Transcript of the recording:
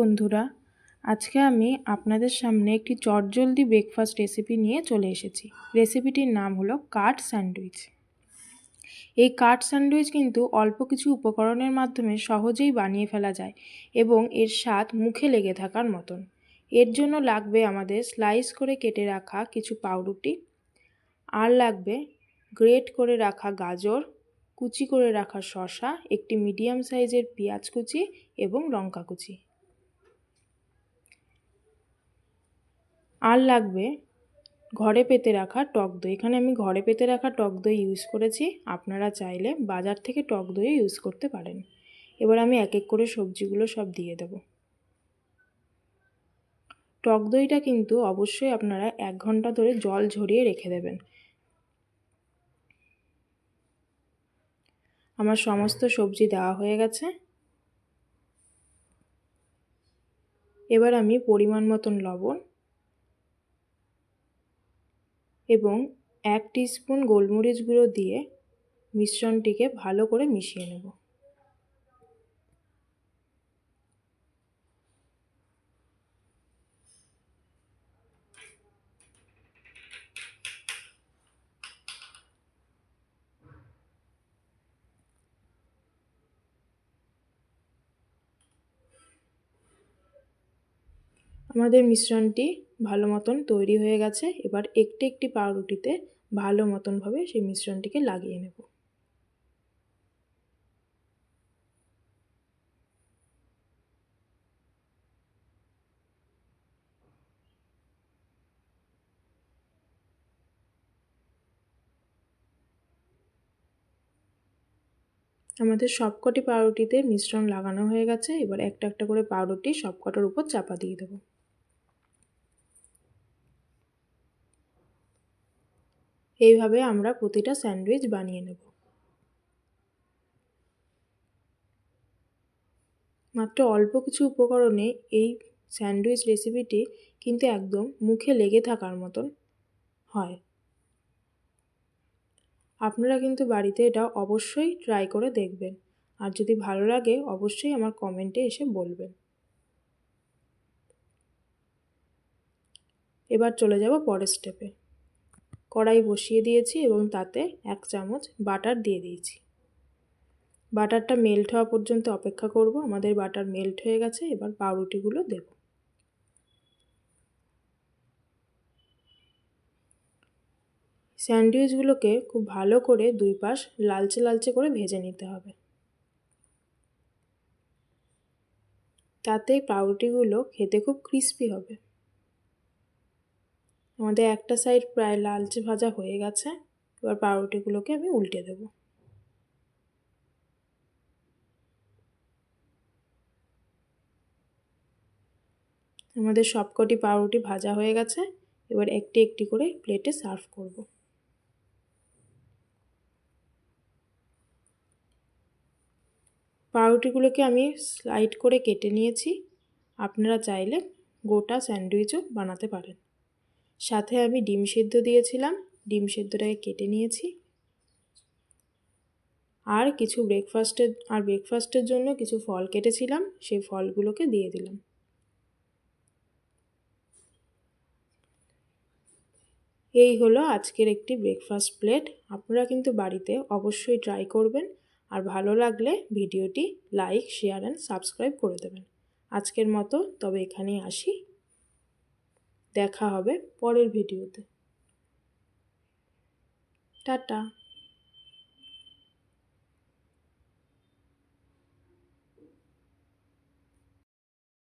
বন্ধুরা, আজকে আমি আপনাদের সামনে একটি চটজলদি ব্রেকফাস্ট রেসিপি নিয়ে চলে এসেছি। রেসিপিটির নাম হলো কাট স্যান্ডউইচ। এই কাট স্যান্ডউইচ কিন্তু অল্প কিছু উপকরণের মাধ্যমে সহজেই বানিয়ে ফেলা যায় এবং এর স্বাদ মুখে লেগে থাকার মতন। এর জন্য লাগবে আমাদের স্লাইস করে কেটে রাখা কিছু পাউরুটি, আর লাগবে গ্রেট করে রাখা গাজর, কুচি করে রাখা শসা, একটি মিডিয়াম সাইজের পেঁয়াজ কুচি এবং লঙ্কা কুচি। আর লাগবে ঘরে পেতে রাখা টক দই। এখানে আমি ঘরে পেতে রাখা টক দই ইউজ করেছি, আপনারা চাইলে বাজার থেকে টক দই ইউজ করতে পারেন। এবার আমি এক এক করে সবজিগুলো সব দিয়ে দেব। টক দইটা কিন্তু অবশ্যই আপনারা 1 ঘন্টা ধরে জল ঝরিয়ে রেখে দেবেন। আমার সমস্ত সবজি দেওয়া হয়ে গেছে। এবার আমি পরিমাণ মতন লবণ এবং 1 টিস্পুন গোলমরিচ গুঁড়ো দিয়ে মিশ্রণটিকে ভালো করে মিশিয়ে নেব। আমাদের মিশ্রণটি ভালো মতন তৈরি হয়ে গেছে। এবার একটি একটি পাউরুটিতে ভালো মতনভাবে সেই মিশ্রণটিকে লাগিয়ে নেব। আমাদের সবকটি পাউরুটিতে মিশ্রণ লাগানো হয়ে গেছে। এবার একটা একটা করে পাউরুটি সবকটার উপর চাপা দিয়ে দেব। এইভাবে আমরা প্রতিটা স্যান্ডউইচ বানিয়ে নেব। মাত্র অল্প কিছু উপকরণে এই স্যান্ডউইচ রেসিপিটি কিন্তু একদম মুখে লেগে থাকার মতন হয়। আপনারা কিন্তু বাড়িতে এটা অবশ্যই ট্রাই করে দেখবেন, আর যদি ভালো লাগে অবশ্যই আমার কমেন্টে এসে বলবেন। এবার চলে যাব পরের স্টেপে। কড়াই বসিয়ে দিয়েছি এবং তাতে 1 চামচ বাটার দিয়ে দিয়েছি। বাটারটা মেল্ট হওয়া পর্যন্ত অপেক্ষা করব। আমাদের বাটার মেল্ট হয়ে গেছে। এবার পাউরুটিগুলো দেব। স্যান্ডউইচগুলোকে খুব ভালো করে 2 পাশ লালচে লালচে করে ভেজে নিতে হবে। তাতে পাউরুটিগুলো খেতে খুব ক্রিস্পি হবে। আমাদের একটা সাইড প্রায় লালচে ভাজা হয়ে গেছে। এবার পাউরুটিগুলোকে আমি উল্টে দেব। আমাদের সবকটি পাউরুটি ভাজা হয়ে গেছে। এবার একটি একটি করে প্লেটে সার্ভ করব। পাউরুটিগুলোকে আমি স্লাইড করে কেটে নিয়েছি। আপনারা চাইলে গোটা স্যান্ডউইচও বানাতে পারেন। সাথে আমি ডিম সেদ্ধ দিয়েছিলাম, ডিম সেদ্ধটাকে কেটে নিয়েছি। আর কিছু ব্রেকফাস্টের জন্য কিছু ফল কেটেছিলাম, সেই ফলগুলোকে দিয়ে দিলাম। এই হলো আজকের একটি ব্রেকফাস্ট প্লেট। আপনারা কিন্তু বাড়িতে অবশ্যই ট্রাই করবেন, আর ভালো লাগলে ভিডিওটি লাইক, শেয়ার অ্যান্ড সাবস্ক্রাইব করে দেবেন। আজকের মতো তবে এখানেই আসি। দেখা হবে পরের ভিডিওতে। টাটা।